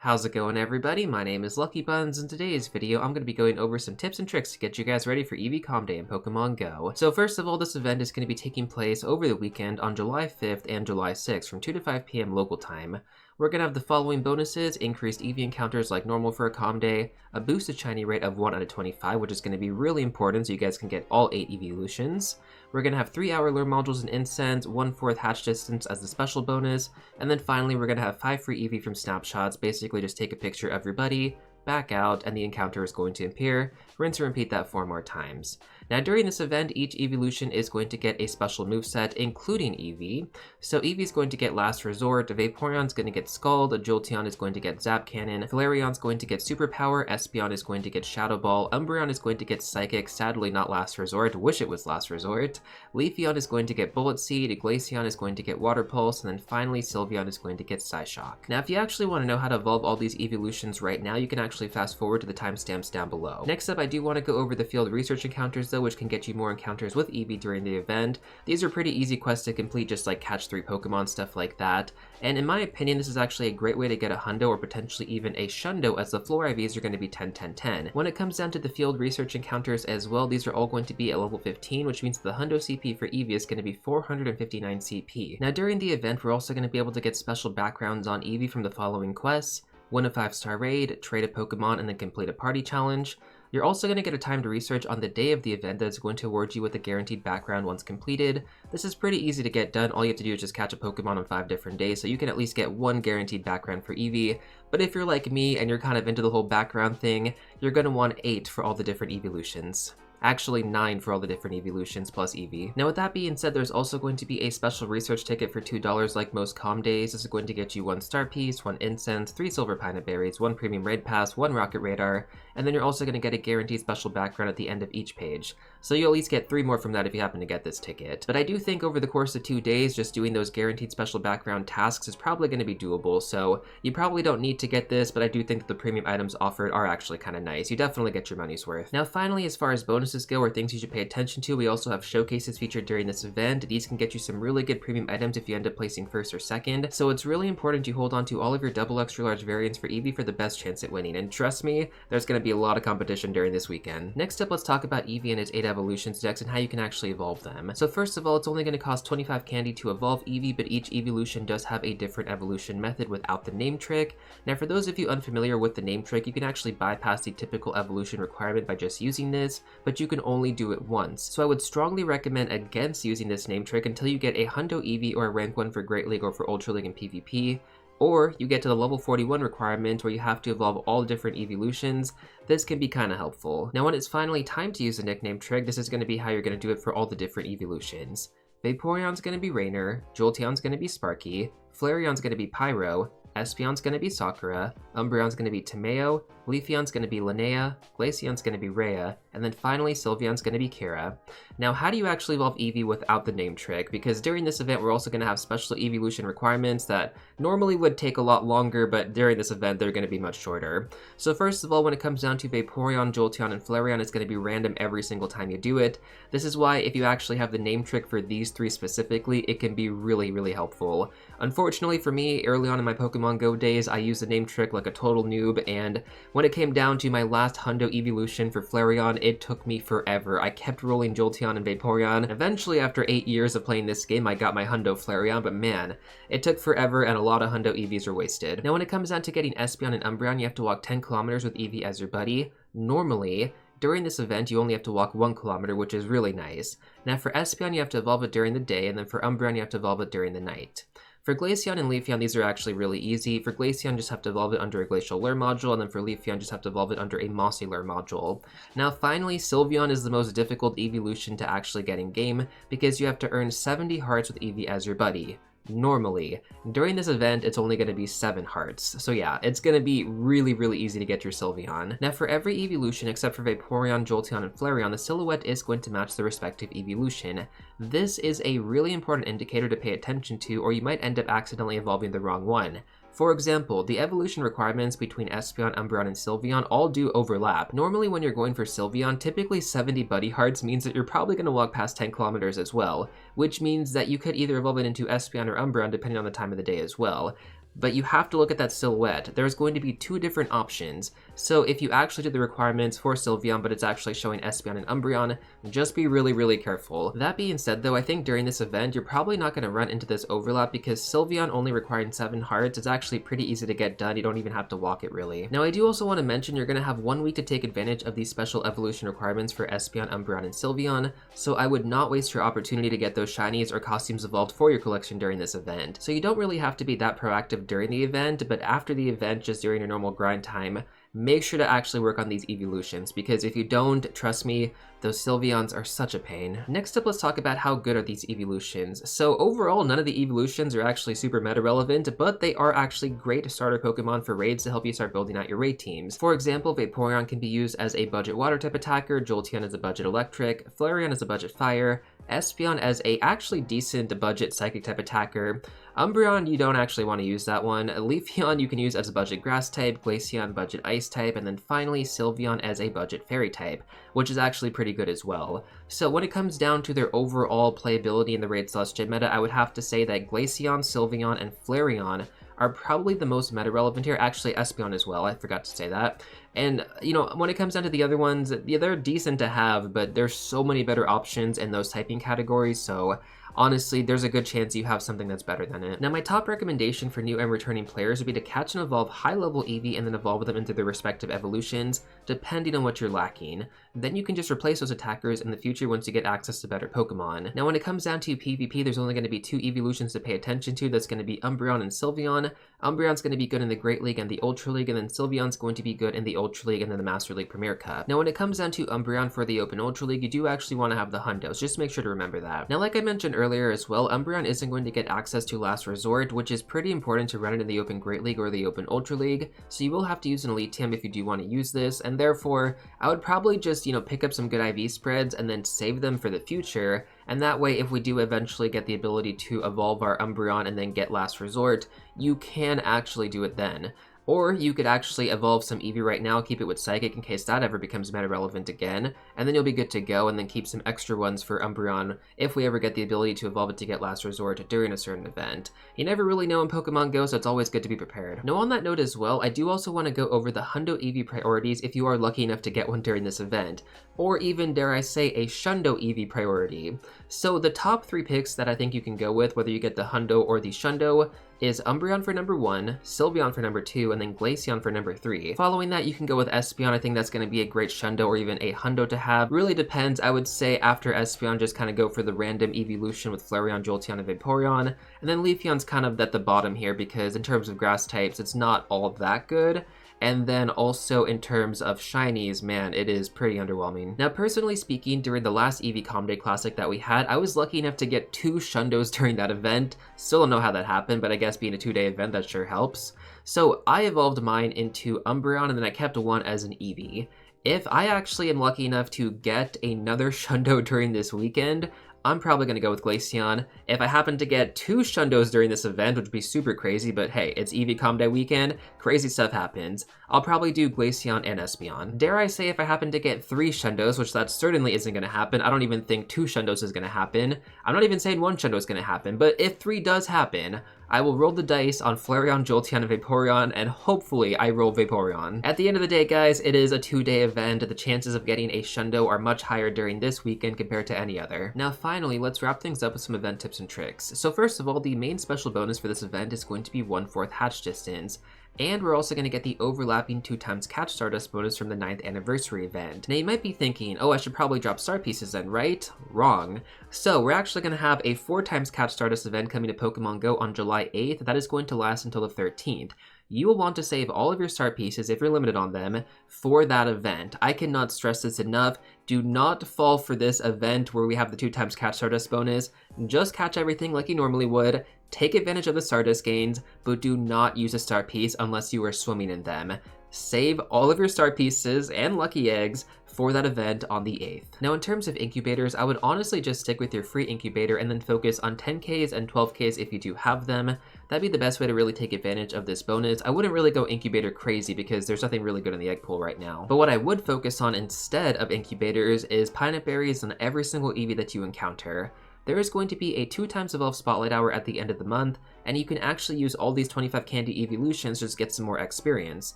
How's it going, everybody? My name is Lucky Buns. In today's video, I'm going to be going over some tips and tricks to get you guys ready for Eevee Community Day in Pokémon GO. So first of all, this event is going to be taking place over the weekend on July 5th and July 6th from 2 to 5 p.m. local time. We're going to have the following bonuses: increased Eevee encounters like normal for a Community Day, a boosted shiny rate of 1 out of 25, which is going to be really important so you guys can get all 8 Eeveelutions. We're going to have 3-hour lure modules and incense, 1/4 hatch distance as the special bonus, and then finally we're going to have 5 free Eevee from snapshots. Basically just take a picture of your buddy, back out, and the encounter is going to appear. Rinse and repeat that 4 more times. Now during this event, each Eeveelution is going to get a special moveset, including Eevee. So Eevee's going to get Last Resort, Vaporeon's going to get Scald, Jolteon is going to get Zap Cannon, Flareon's going to get Superpower, Espeon is going to get Shadow Ball, Umbreon is going to get Psychic, sadly not Last Resort, wish it was Last Resort, Leafeon is going to get Bullet Seed, Glaceon is going to get Water Pulse, and then finally Sylveon is going to get Psyshock. Now if you actually want to know how to evolve all these Eeveelutions right now, you can actually fast forward to the timestamps down below. Next up, I do want to go over the field research encounters though, which can get you more encounters with Eevee during the event. These are pretty easy quests to complete, just like catch 3 Pokemon, stuff like that. And in my opinion, this is actually a great way to get a Hundo or potentially even a Shundo, as the floor IVs are going to be 10-10-10. When it comes down to the field research encounters as well, these are all going to be at level 15, which means the Hundo CP for Eevee is going to be 459 CP. Now during the event, we're also going to be able to get special backgrounds on Eevee from the following quests: win a 5-star raid, trade a Pokemon, and then complete a party challenge. You're also going to get a timed research on the day of the event that's going to award you with a guaranteed background once completed. This is pretty easy to get done. All you have to do is just catch a Pokemon on 5 different days, so you can at least get 1 guaranteed background for Eevee. But if you're like me and you're kind of into the whole background thing, you're going to want 8 for all the different Eeveelutions. Actually 9 for all the different Eeveelutions plus Eevee. Now with that being said, there's also going to be a special research ticket for $2 like most comm days. This is going to get you 1 star piece, 1 incense, 3 silver pineapple berries, 1 premium raid pass, 1 rocket radar, and then you're also going to get a guaranteed special background at the end of each page. So you'll at least get 3 more from that if you happen to get this ticket. But I do think over the course of 2 days, just doing those guaranteed special background tasks is probably going to be doable, so you probably don't need to get this, but I do think that the premium items offered are actually kind of nice. You definitely get your money's worth. Now finally, as far as bonuses go, or things you should pay attention to, we also have showcases featured during this event. These can get you some really good premium items if you end up placing 1st or 2nd, so it's really important you hold on to all of your double extra large variants for Eevee for the best chance at winning, and trust me, there's going to be a lot of competition during this weekend. Next up, let's talk about Eevee and its 8 evolutions decks and how you can actually evolve them. So first of all, it's only going to cost 25 candy to evolve Eevee, but each Eeveelution does have a different evolution method without the name trick. Now for those of you unfamiliar with the name trick, you can actually bypass the typical evolution requirement by just using this, but you can only do it once. So I would strongly recommend against using this name trick until you get a Hundo Eevee or a rank 1 for Great League or for Ultra League and PvP, or you get to the level 41 requirement where you have to evolve all different Eeveelutions. This can be kind of helpful. Now when it's finally time to use the nickname trick, this is going to be how you're going to do it for all the different Eeveelutions. Vaporeon's going to be Rainer, Jolteon's going to be Sparky, Flareon's going to be Pyro, Espeon's going to be Sakura, Umbreon's going to be Tomeo, Leafeon's going to be Linnea, Glaceon's going to be Rhea, and then finally Sylveon's going to be Kira. Now how do you actually evolve Eevee without the name trick? Because during this event we're also going to have special Eeveelution requirements that normally would take a lot longer, but during this event they're going to be much shorter. So first of all, when it comes down to Vaporeon, Jolteon, and Flareon, it's going to be random every single time you do it. This is why if you actually have the name trick for these 3 specifically, it can be really helpful. Unfortunately for me, early on in my Pokemon GO days, I used the name trick like a total noob, and when it came down to my last Hundo Eeveelution for Flareon, it took me forever. I kept rolling Jolteon and Vaporeon. Eventually, after 8 years of playing this game, I got my Hundo Flareon, but man, it took forever and a lot of Hundo Eevees are wasted. Now when it comes down to getting Espeon and Umbreon, you have to walk 10 kilometers with Eevee as your buddy. Normally, during this event, you only have to walk 1 kilometer, which is really nice. Now for Espeon, you have to evolve it during the day, and then for Umbreon, you have to evolve it during the night. For Glaceon and Leafeon, these are actually really easy. For Glaceon, just have to evolve it under a Glacial Lure module, and then for Leafeon, just have to evolve it under a Mossy Lure module. Now finally, Sylveon is the most difficult Eeveelution to actually get in game, because you have to earn 70 hearts with Eevee as your buddy. Normally. During this event, it's only going to be 7 hearts. So yeah, it's going to be really easy to get your Sylveon. Now for every Eeveelution except for Vaporeon, Jolteon, and Flareon, the silhouette is going to match the respective Eeveelution. This is a really important indicator to pay attention to, or you might end up accidentally evolving the wrong one. For example, the evolution requirements between Espeon, Umbreon, and Sylveon all do overlap. Normally when you're going for Sylveon, typically 70 buddy hearts means that you're probably going to walk past 10 kilometers as well, which means that you could either evolve it into Espeon or Umbreon depending on the time of the day as well. but you have to look at that silhouette. There's going to be two different options. So if you actually do the requirements for Sylveon, but it's actually showing Espeon and Umbreon, just be really, really careful. That being said though, I think during this event, you're probably not going to run into this overlap because Sylveon only requiring 7 hearts is actually pretty easy to get done. You don't even have to walk it really. Now I do also want to mention you're going to have 1 week to take advantage of these special evolution requirements for Espeon, Umbreon, and Sylveon, so I would not waste your opportunity to get those shinies or costumes evolved for your collection during this event. So you don't really have to be that proactive during the event, but after the event, just during your normal grind time, make sure to actually work on these Eeveelutions, because if you don't, trust me, those Sylveons are such a pain. Next up, let's talk about how good are these Eeveelutions. So overall, none of the Eeveelutions are actually super meta relevant, but they are actually great starter Pokemon for raids to help you start building out your raid teams. For example, Vaporeon can be used as a budget water type attacker, Jolteon as a budget electric, Flareon as a budget fire, Espeon as a actually decent budget psychic type attacker, Umbreon, you don't actually want to use that one, Leafeon you can use as a budget grass type, Glaceon budget ice type, and then finally Sylveon as a budget fairy type, which is actually pretty good as well. So when it comes down to their overall playability in the raid / gym meta, I would have to say that Glaceon, Sylveon, and Flareon are probably the most meta relevant here. Actually, Espeon as well, I forgot to say that. And, you know, when it comes down to the other ones, yeah, they're decent to have, but there's so many better options in those typing categories, so honestly, there's a good chance you have something that's better than it. Now, my top recommendation for new and returning players would be to catch and evolve high-level Eevee and then evolve them into their respective evolutions, depending on what you're lacking. Then you can just replace those attackers in the future once you get access to better Pokemon. Now, when it comes down to PvP, there's only going to be 2 Eeveelutions to pay attention to. That's going to be Umbreon and Sylveon. Umbreon's going to be good in the Great League and the Ultra League, and then Sylveon's going to be good in the Ultra League and then the Master League Premier Cup. Now, when it comes down to Umbreon for the Open Ultra League, you do actually want to have the Hundos. Just make sure to remember that. Now, like I mentioned earlier as well, Umbreon isn't going to get access to Last Resort, which is pretty important to run it in the Open Great League or the Open Ultra League, so you will have to use an Elite Team if you do want to use this, and therefore, I would probably just, you know, pick up some good IV spreads and then save them for the future, and that way, if we do eventually get the ability to evolve our Umbreon and then get Last Resort, you can actually do it then. Or you could actually evolve some Eevee right now, keep it with Psychic in case that ever becomes meta relevant again, and then you'll be good to go, and then keep some extra ones for Umbreon if we ever get the ability to evolve it to get Last Resort during a certain event. You never really know in Pokemon Go, so it's always good to be prepared. Now on that note as well, I do also want to go over the Hundo Eevee priorities if you are lucky enough to get one during this event, or even, dare I say, a Shundo Eevee priority. So the top 3 picks that I think you can go with, whether you get the Hundo or the Shundo, is Umbreon for number 1, Sylveon for number 2, and then Glaceon for number 3. Following that, you can go with Espeon. I think that's going to be a great Shundo or even a Hundo to have. Really depends. I would say after Espeon, just kind of go for the random Eeveelution with Flareon, Jolteon, and Vaporeon. And then Leafeon's kind of at the bottom here because in terms of grass types, it's not all that good. And then also in terms of shinies, man, it is pretty underwhelming. Now, personally speaking, during the last Eevee Community Day Classic that we had, I was lucky enough to get 2 Shundos during that event. Still don't know how that happened, but I guess being a 2-day event, that sure helps. So I evolved mine into Umbreon, and then I kept 1 as an Eevee. If I actually am lucky enough to get another Shundo during this weekend, I'm probably going to go with Glaceon. If I happen to get 2 Shundos during this event, which would be super crazy, but hey, it's Eevee Community Day weekend, crazy stuff happens, I'll probably do Glaceon and Espeon. Dare I say if I happen to get 3 Shundos, which that certainly isn't going to happen, I don't even think 2 Shundos is going to happen. I'm not even saying 1 Shundo is going to happen, but if 3 does happen, I will roll the dice on Flareon, Jolteon, and Vaporeon, and hopefully I roll Vaporeon. At the end of the day, guys, it is a 2-day event. The chances of getting a Shundo are much higher during this weekend compared to any other. Now, finally, let's wrap things up with some event tips and tricks. So first of all, the main special bonus for this event is going to be 1/4 hatch distance. And we're also going to get the overlapping 2x catch Stardust bonus from the 9th anniversary event. Now you might be thinking, oh, I should probably drop star pieces then, right? Wrong. So we're actually going to have a 4x catch Stardust event coming to Pokemon Go on July 8th. That is going to last until the 13th. You will want to save all of your star pieces, if you're limited on them, for that event. I cannot stress this enough. Do not fall for this event where we have the 2x catch Stardust bonus. Just catch everything like you normally would. Take advantage of the Stardust gains, but do not use a star piece unless you are swimming in them. Save all of your star pieces and lucky eggs for that event on the 8th. Now in terms of incubators, I would honestly just stick with your free incubator and then focus on 10Ks and 12Ks if you do have them. That'd be the best way to really take advantage of this bonus. I wouldn't really go incubator crazy because there's nothing really good in the egg pool right now. But what I would focus on instead of incubators is pineapple berries on every single Eevee that you encounter. there is going to be a 2x Evolve Spotlight Hour at the end of the month, and you can actually use all these 25 candy Eeveelutions just to get some more experience.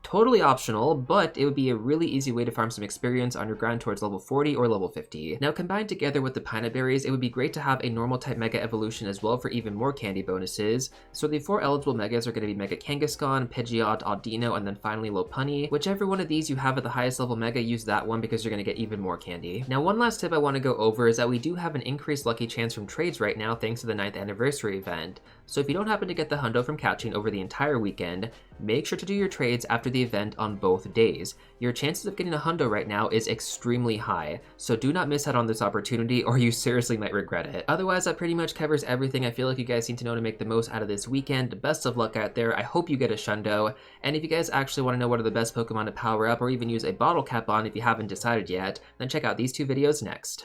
Totally optional, but it would be a really easy way to farm some experience on your grind towards level 40 or level 50. Now combined together with the Pineapple Berries, it would be great to have a normal type Mega Evolution as well for even more candy bonuses. So the 4 eligible Megas are going to be Mega Kangaskhan, Pidgeot, Audino, and then finally Lopunny. Whichever one of these you have at the highest level Mega, use that one because you're going to get even more candy. Now one last tip I want to go over is that we do have an increased lucky chance from trades right now thanks to the 9th anniversary event. So if you don't happen to get the Hundo from catching over the entire weekend, make sure to do your trades after the event on both days. Your chances of getting a Hundo right now is extremely high, so do not miss out on this opportunity or you seriously might regret it. Otherwise, that pretty much covers everything I feel like you guys need to know to make the most out of this weekend. Best of luck out there. I hope you get a Shundo, and if you guys actually want to know what are the best Pokemon to power up or even use a bottle cap on if you haven't decided yet, then check out these 2 videos next.